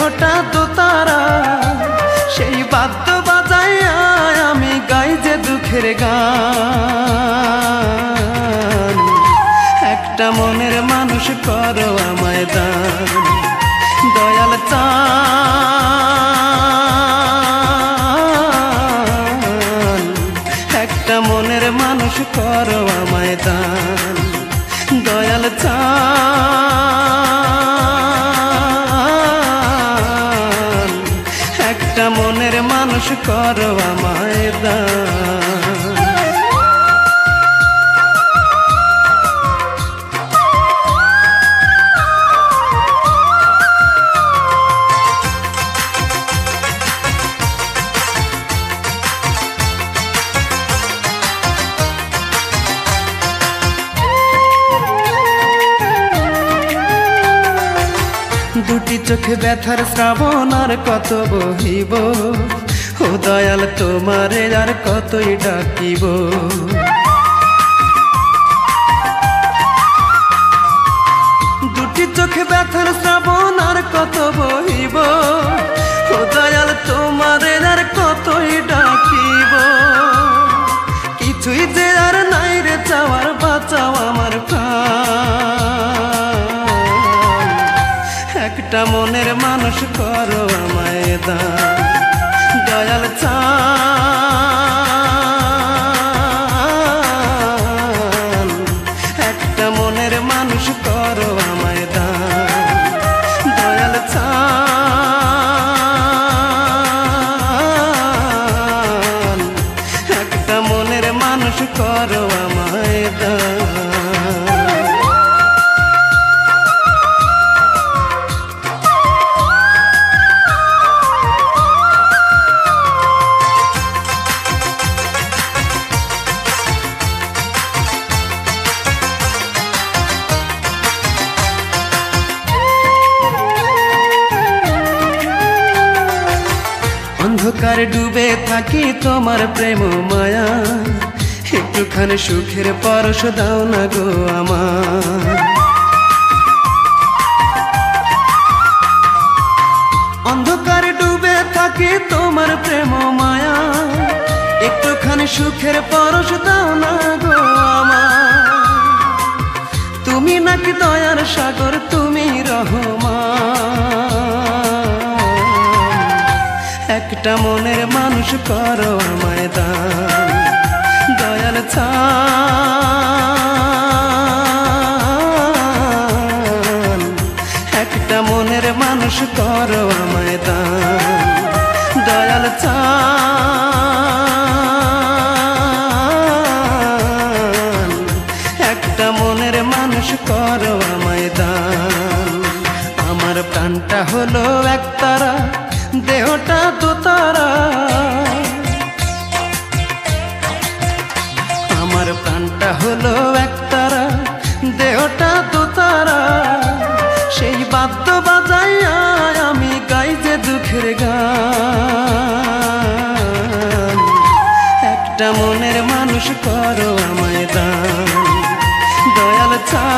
দেহটা তো তারা, সেই বাদ্য বাজাইয়া আমি গাই যে দুঃখের গান। একটা মনের মানুষ করো আমায় দান, দয়াল চান। একটা মনের মানুষ করো আমায় দান, দয়াল চান। একটা মনের মানুষ করো আমায় দান। দুটি চোখে ব্যথার শ্রাবণ আর কত বহিব, ও দয়াল তোমারে আর কতই ডাকিব। দুটি চোখে ব্যথার শ্রাবণ আর কত বহিব, ও দয়াল তোমারে আর কতই ডাকিব। কিছুই যে আর নাই রে চাওয়ার, বাঁচাও আমার প্রাণ। একটা মনের মানুষ করো আমায় দান, দয়াল চান। একটা মনের মানুষ করো আমায় দান, দয়াল চান। একটা মনের মানুষ করো আমায় দান। অন্ধকারে ডুবে থাকি তোমার প্রেম মায়া, একটুখানি সুখের পরশ দাও না গো আমার। অন্ধকারে ডুবে থাকি তোমার প্রেম মায়া, একটুখানি সুখের পরশ দাও না গো আমার। তুমি নাকি দয়ার সাগর, তুমি রহমান। একটা মনের মানুষ করো আমায় দান, দয়াল চান। একটা মনের মানুষ করো আমায় দান, দয়াল চান। একটা মনের মানুষ করো আমায় দান। আমার প্রাণটা হলো একতারা, দেহটা তো তারা। আমার প্রাণটা হলো একতারা, দেহটা তো তারা। সেই বাদ্য বাজাইয়া আমি গাই যে দুঃখের গান। একটা মনের মানুষ করো আমায় দান, দয়াল চান।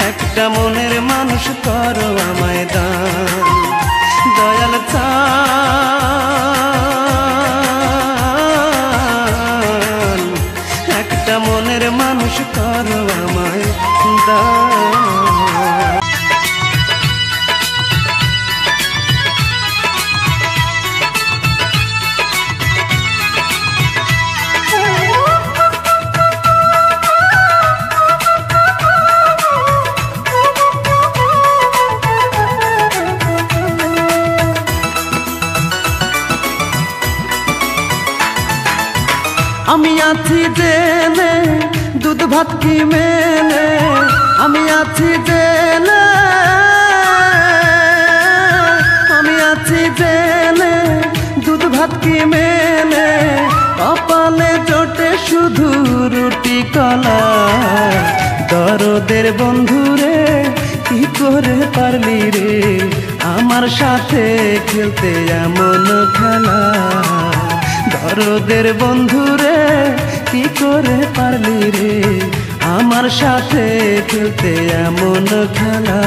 একটা মনের মানুষ করো আমায় দান, দয়াল চান। একটা মনের মানুষ করো আমায় দান। আমি আছি জেনে দুধ ভাত কি মেলে, আমি আছি জেনে, আমি আছি জেনে দুধ ভাত কি মেলে। কপালে জোটে শুধু রুটি কলা, দরদের বন্ধুরে কি করে পারলি রে আমার সাথে খেলতে এমন খেলা। দরদের বন্ধুরে কি করে পারলি রে আমার সাথে খেলতে এমন খেলা।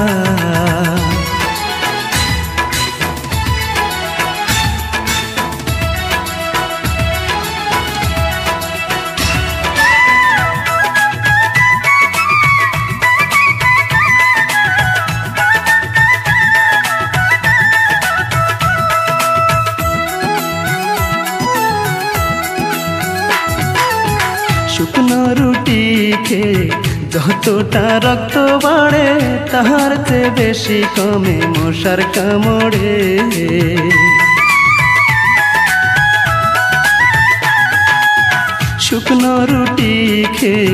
শুকনো রুটি খেয়ে যতটা রক্ত বাড়ে তাহার চেয়ে বেশি কমে মশার কামড়ে। শুকনো রুটি খেয়ে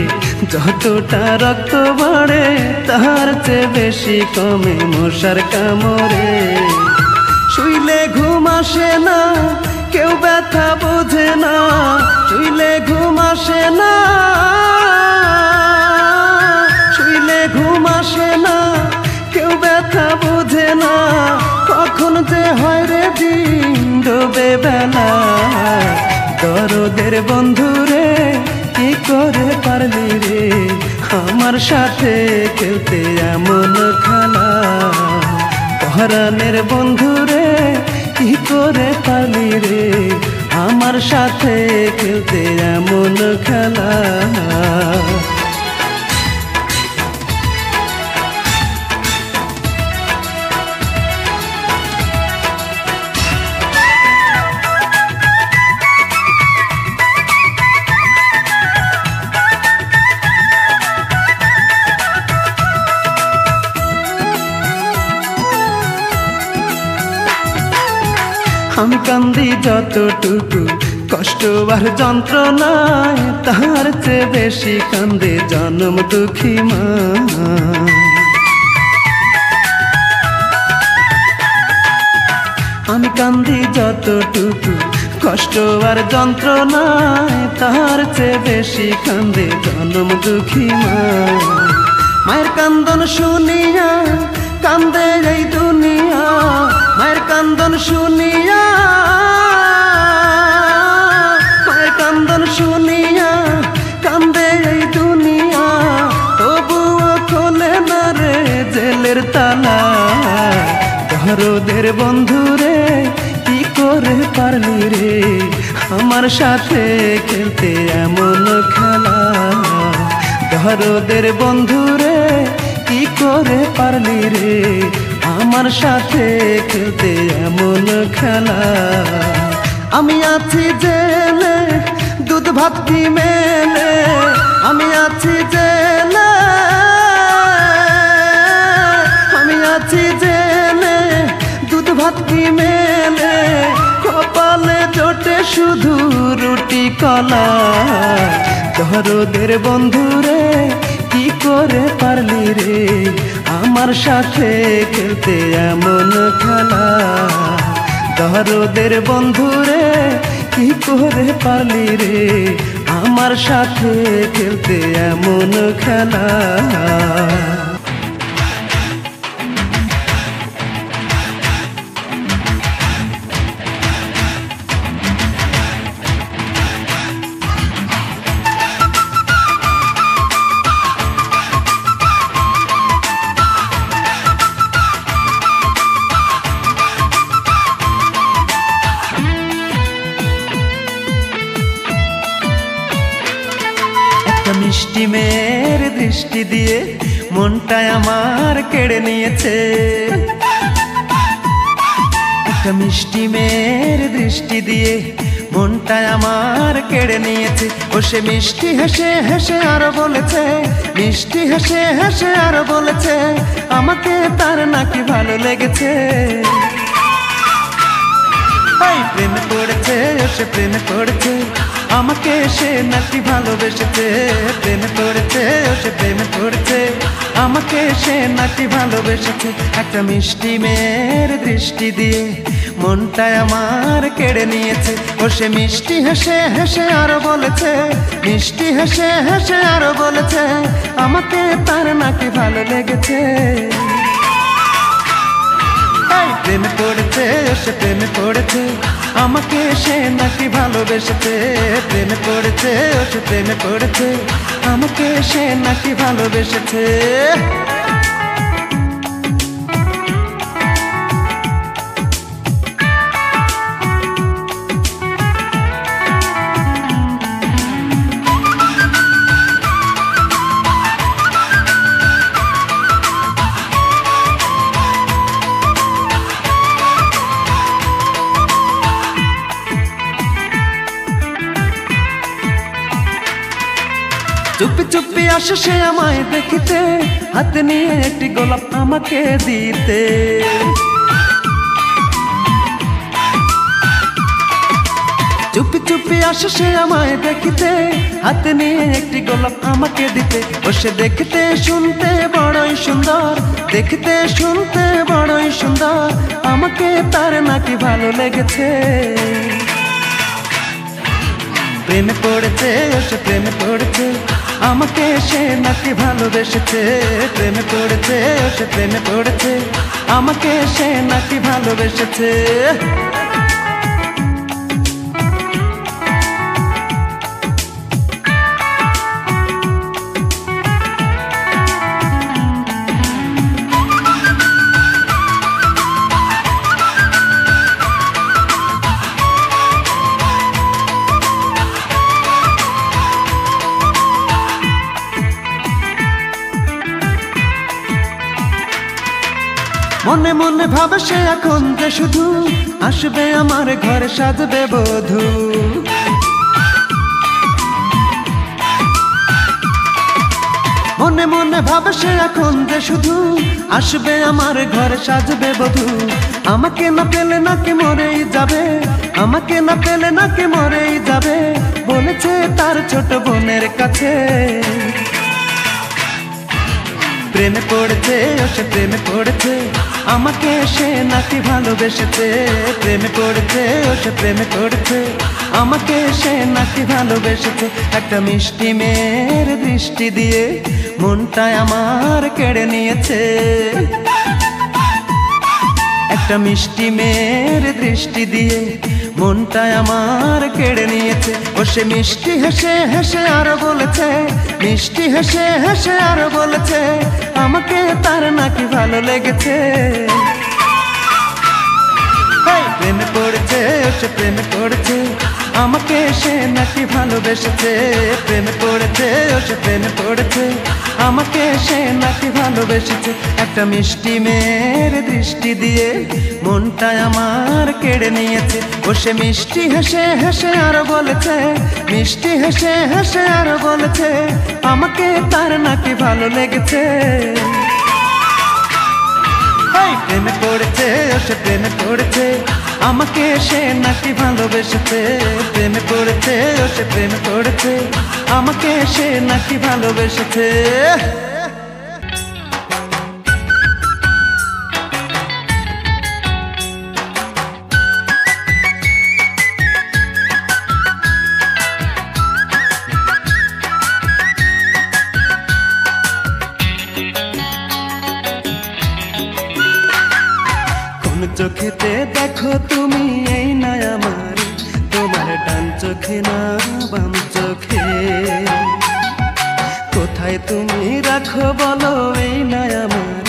যতটা রক্ত বাড়ে তাহার চেয়ে বেশি কমে মশার কামড়ে। শুইলে ঘুম আসে না, কেউ ব্যথা বোঝে না, শুইলে ঘুম আসে না, শুইলে ঘুম আসে না, কেউ ব্যথা বোঝে না, কখন যে হয় রে দিন ডোবে বেলা। দরদের বন্ধুরে কি করে পারলি রে আমার সাথে খেলতে এমন খেলা। পরাণের বন্ধুরে কি করে পারলি রে আমার সাথে খেলতে এমন খেলা। আমি কান্দি যতটুকু কষ্ট আর যন্ত্রণায় তাহার চেয়ে বেশি কান্দে জনম দুঃখী মা। আমি কান্দি যতটুকু কষ্ট আর যন্ত্রণায় তাহার চেয়ে বেশি কান্দে জনম দুঃখী মা। মায়ের কান্দন শুনিয়া কান্দে এই দুনিয়া, মায়ের কান্দন শুনিয়া, মায়ের কান্দন শুনিয়া কান্দে এই দুনিয়া। তবুও খোলে না রে জেলের তালা। দরদের বন্ধুরে কি করে পারলি রে আমার সাথে খেলতে এমন খেলা। দরদের বন্ধুরে কি করে পারলি রে আমার সাথে খেলতে এমন খেলা। আমি আছি জেলে দুধ ভাত কি মেলে, আমি আছি জেলে, আমি আছি জেলে দুধ ভাত কি মেলে। কপালে জোটে শুধু রুটি কলা। দরদের বন্ধুরে কি করে পারলি রে আমার সাথে খেলতে এমন খেলা। দরদের বন্ধুরে কি করে পারলি রে আমার সাথে খেলতে এমন খেলা। মিষ্টি মেয়ের দৃষ্টি দিয়ে মনটা আমার কেড়ে নিয়েছে। একটা মিষ্টি মেয়ের দৃষ্টি দিয়ে মনটা আমার কেড়ে নিয়েছে। ও সে মিষ্টি হেসে হেসে আরো বলেছে, মিষ্টি হেসে হেসে আরো বলেছে আমাকে তার নাকি ভালো লেগেছে। প্রেমে পড়েছে, ও সে প্রেমে পড়েছে, আমাকে সে নাকি ভালোবেসেছে। প্রেমে পড়েছে, ও সে প্রেমে পড়েছে, আমাকে সে নাকি ভালোবেসেছে। একটা মিষ্টি মেয়ের দৃষ্টি দিয়ে মনটা আমার কেড়ে নিয়েছে। ও সে মিষ্টি হেসে হেসে আরো বলেছে, মিষ্টি হেসে হেসে আরো বলেছে আমাকে তার নাকি ভালো লেগেছে। এই প্রেমে পড়েছে সে প্রেমে পড়েছে আমাকে সে নাকি ভালোবেসেছে প্রেমে পড়েছে সে প্রেমে পড়েছে আমাকে সে নাকি ভালোবেসেছে চুপি চুপি আসে সে আমায় দেখিতে হাতে নিয়ে একটি গোলাপ আমাকে দিতে চুপি চুপি আসে সে আমায় দেখিতে হাতে নিয়ে একটি গোলাপ আমাকে দিতে ও সে দেখতে শুনতে বড়ই সুন্দর দেখতে শুনতে বড়ই সুন্দর আমাকে তার নাকি ভালো লেগেছে প্রেমে পড়েছে সে প্রেমে পড়েছে আমাকে সে নাকি ভালোবেসেছে প্রেমে পড়েছে সে প্রেমে পড়েছে আমাকে সে নাকি ভালোবেসেছে মনে মনে ভাবে সে এখন যে শুধু আসবে আমার ঘরে সাজবে বধূ মনে মনে ভাবে সে এখন যে শুধু আসবে আমার ঘরে সাজবে বধূ আমাকে না পেলে নাকি মরেই যাবে আমাকে না পেলে নাকি মরেই যাবে বলেছে তার ছোট বোনের কাছে প্রেমে পড়েছে সে প্রেমে পড়েছে আমাকে সে নাকি ভালোবেসেছে প্রেমে পড়েছে সে প্রেমে পড়েছে আমাকে সে নাকি ভালোবেসেছে একটা মিষ্টি মেয়ের দৃষ্টি দিয়ে মনটা আমার কেড়ে নিয়েছে একটা মিষ্টি মেয়ের দৃষ্টি দিয়ে মনটা আমার কেড়ে নিয়েছে ও সে মিষ্টি হেসে হেসে আরো বলেছে মিষ্টি হেসে হেসে আরো বলেছে আমাকে তার নাকি ভালো লেগেছে প্রেমে পড়েছে সে প্রেমে পড়েছে আমাকে সে নাকি ভালোবেসেছে প্রেমে পড়েছে সে প্রেমে পড়েছে আমাকে সে নাকি ভালোবেসেছে একটা মিষ্টি মেয়ের দৃষ্টি দিয়ে মনটা আমার কেড়ে নিয়েছে ও সে মিষ্টি হেসে হেসে আরো বলেছে মিষ্টি হেসে হেসে আরো বলেছে আমাকে তার নাকি ভালো লেগেছে প্রেমে পড়েছে সে প্রেমে পড়েছে আমাকে সে নাকি ভালোবেসেছে প্রেমে পড়েছে সে প্রেমে পড়েছে আমাকে সে নাকি ভালোবেসেছে চোখেতে দেখো তুমি এই না আমার তোমার ডান চোখে না বাম চোখে কোথায় তুমি রাখো বলো এই না আমার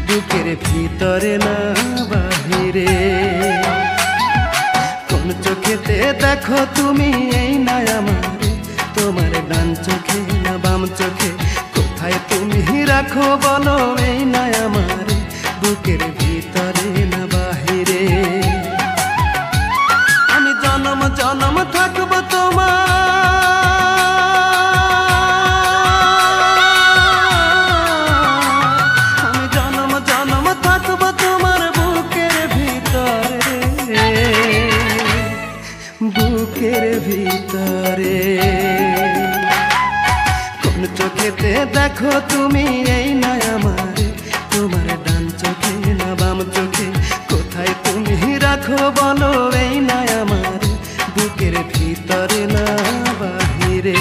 বুকের ভিতরে না বাহিরে কোন চোখেতে দেখো তুমি এই না আমার তোমার ডান চোখে না বাম চোখে কোথায় তুমি রাখো বলো এই না আমার বুকের ভিতরে না বাহিরে আমি জনম জনম থাকবো তোমার আমি জনম জনম থাকবো তোমার বুকের ভিতরে বুকের ভিতরে কোন চোখেতে দেখো তুমি এই না আমার তোমার ডান চোখে না বাম চোখে কোথায় তুমি রাখো বলো এই না আমার বুকের ভিতরে না বাহিরে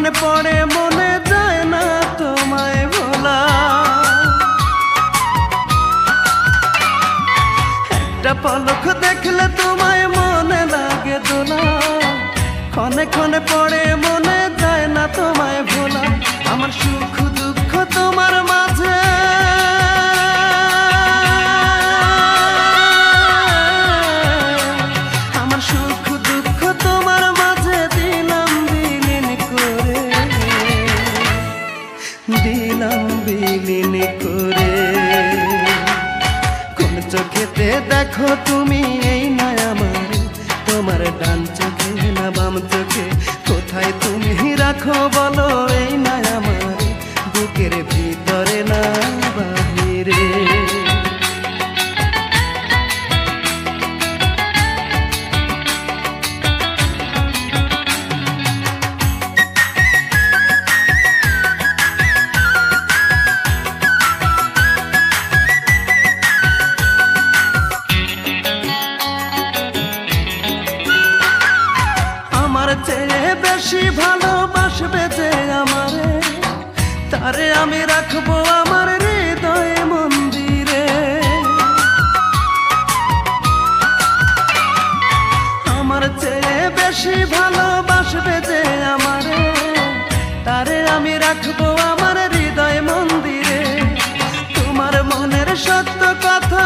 ক্ষণে পড়ে মনে যায় না তোমায় ভোলা। একটা পলক দেখলে তোমায় মনে লাগে দোলা। ক্ষণে ক্ষণে পড়ে মনে যায় না তোমায় ভোলা। আমার সুখ দুঃখ তোমার মাঝে, আমার সুখ দুঃখ তোমার মাঝে দিলাম বিলীন করে, দিলাম বিলীন করে। কোন চোখেতে দেখো তুমি এই না আমার, তোমার ডান চোখে না বাম চোখে, কোথায় তুমি রাখো বলো এই না আমার, বুকের ভিতরে না বাহিরে। চেয়ে বেশি ভালোবাসবে যে আমারে, তারে আমি রাখবো আমার হৃদয় মন্দিরে। আমার চেয়ে বেশি ভালোবাসবে যে আমারে, তারে আমি রাখবো আমার হৃদয় মন্দিরে। তোমার মনের সত্য কথা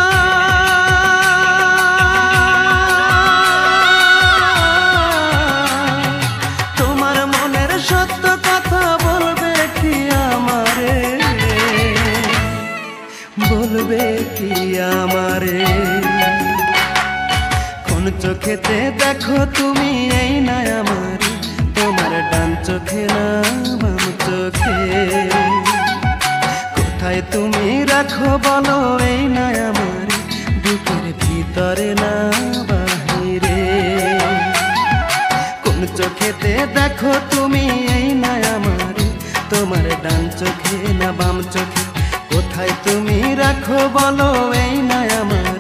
বলবে কি আমারে। কোন চোখেতে দেখো তুমি এই না আমার, তোমার ডান চোখে না বাম চোখে, কোথায় তুমি রাখো বলো এই না আমার, বুকের ভিতরে না বাহিরে। কোন চোখেতে দেখো তুমি এই না আমার, তোমার ডান চোখে না বাম চোখে, কোথায় তুমি রাখো বলো এই না আমার,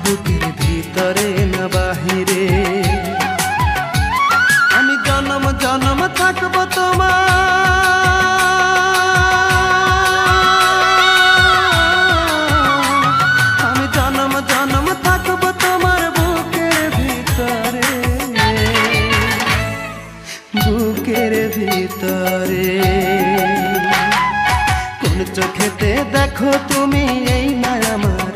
বুকের ভিতরে না বাহিরে। আমি জনম জনম থাকবো তোমার, আমি জনম জনম থাকবো তোমার বুকের ভিতরে, বুকের ভিতরে। কোন চোখেতে দেখো তুমি এই না আমার,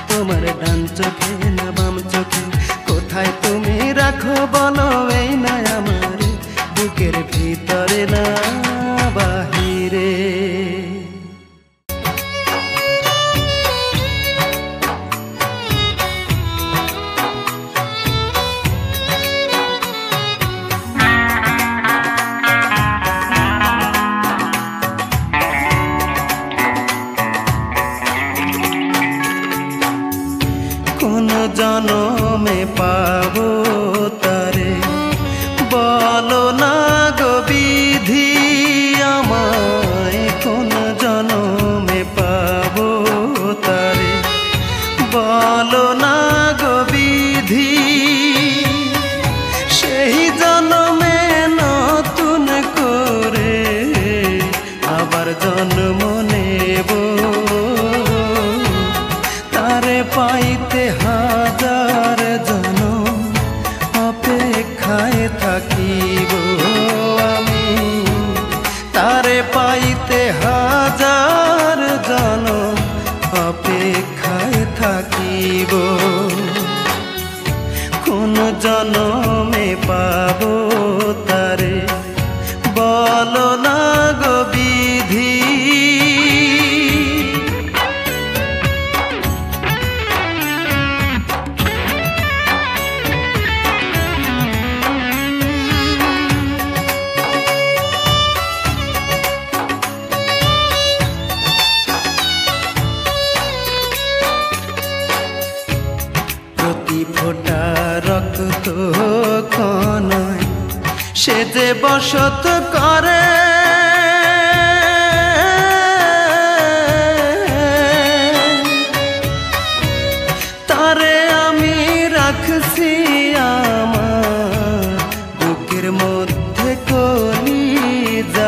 তোমার ডান চোখে না বাম চোখে, কোথায় তুমি রাখো বলো এই না আমার, বুকের ভিতরে না বাহিরে। কোন জনমে পাবো তারে বলো না গো বিধি আমায়, কোন জনমে পাবো তারে বলো না গো বিধি। সেই জনমে নতুন করে আবার জন্ম নেব, তারে পাইতে হাজার জনম অপেক্ষায় থাকিব আমি, তারে পাইতে হাজার জনম অপেক্ষায় থাকিব। কোন জনমে পাবো তারে বলো না গো বিধি। ফোঁটা রক্ত কণায় সে যে বসত করে, তারে আমি রাখছি আমার বুকের মধ্যে কলিজা।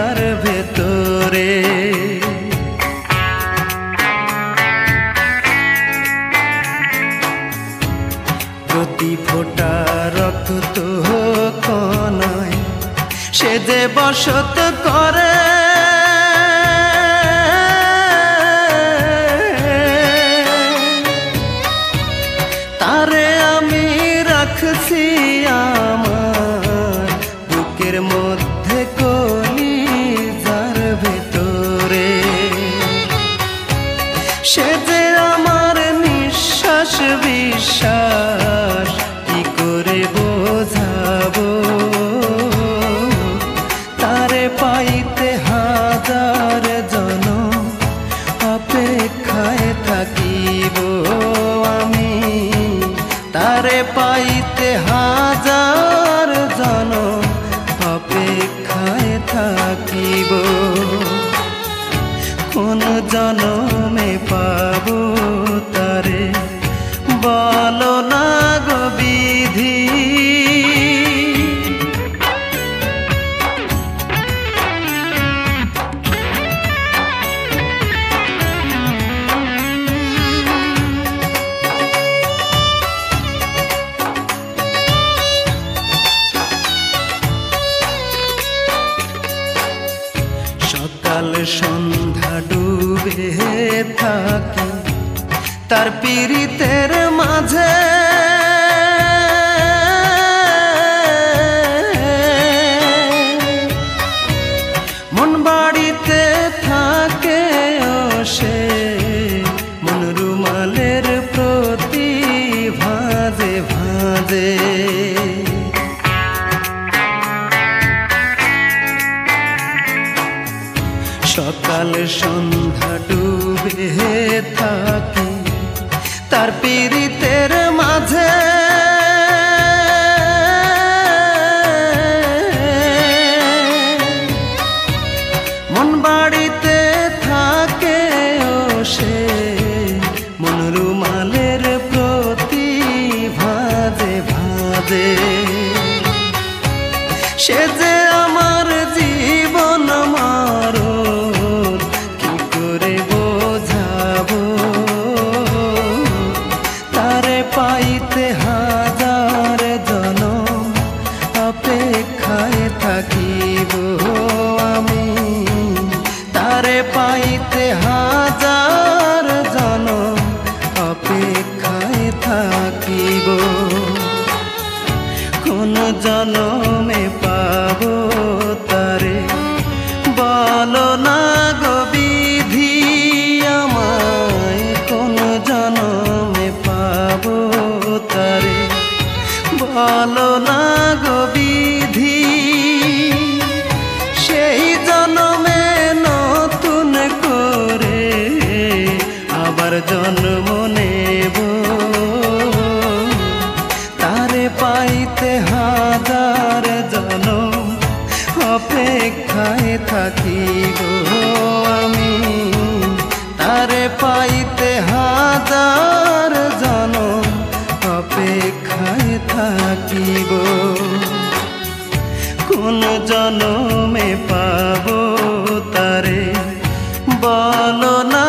বশত করে তারে আমি রাখছি আমার বুকের মধ্যে কলিজার ভেতরে। সে যে আমার নিঃশ্বাস বিশ্বাস কি করে বোঝাবো, তারে পাইতে হাজার জনম অপেক্ষায় থাকিব আমি, তারে পাইতে হাজার জনম অপেক্ষায় থাকিব। কোন জনমে পাবো তারে বলো না গো বিধি। সকাল সন্ধ্যা ডুবে থাকি তার পীড়িতের মাঝে, মন বাড়িতে থাকে ও সে মন রুমালের প্রতি ভাঁজে ভাঁজে। সকাল সন্ধ্যা ডুবে থাকি তার পীড়িতের মাঝে, মন বাড়িতে থাকে ও সে মন রুমালের প্রতি ভাঁজে ভাঁজে। সে যে আমার জীবন মরণ কি করে বোঝাবো, তারে পাইতে হাজার জনম অপেক্ষায় থাকিব আমি, তারে পাইতে হাজার জনম অপেক্ষায় থাকিব। কোন জনমে পাবো তারে বলো না গো বিধি আমায়, কোন জনমে পাবো তারে বলো না গো বিধি। সেই জনমে নতুন করে আবার জন্ম নেব, তারে পাইতে হাজার জনম অপেক্ষায় থাকিব আমি, তারে পাইতে হাজার জনম অপেক্ষায় থাকিব। কোন জনমে পাবো তারে বলো না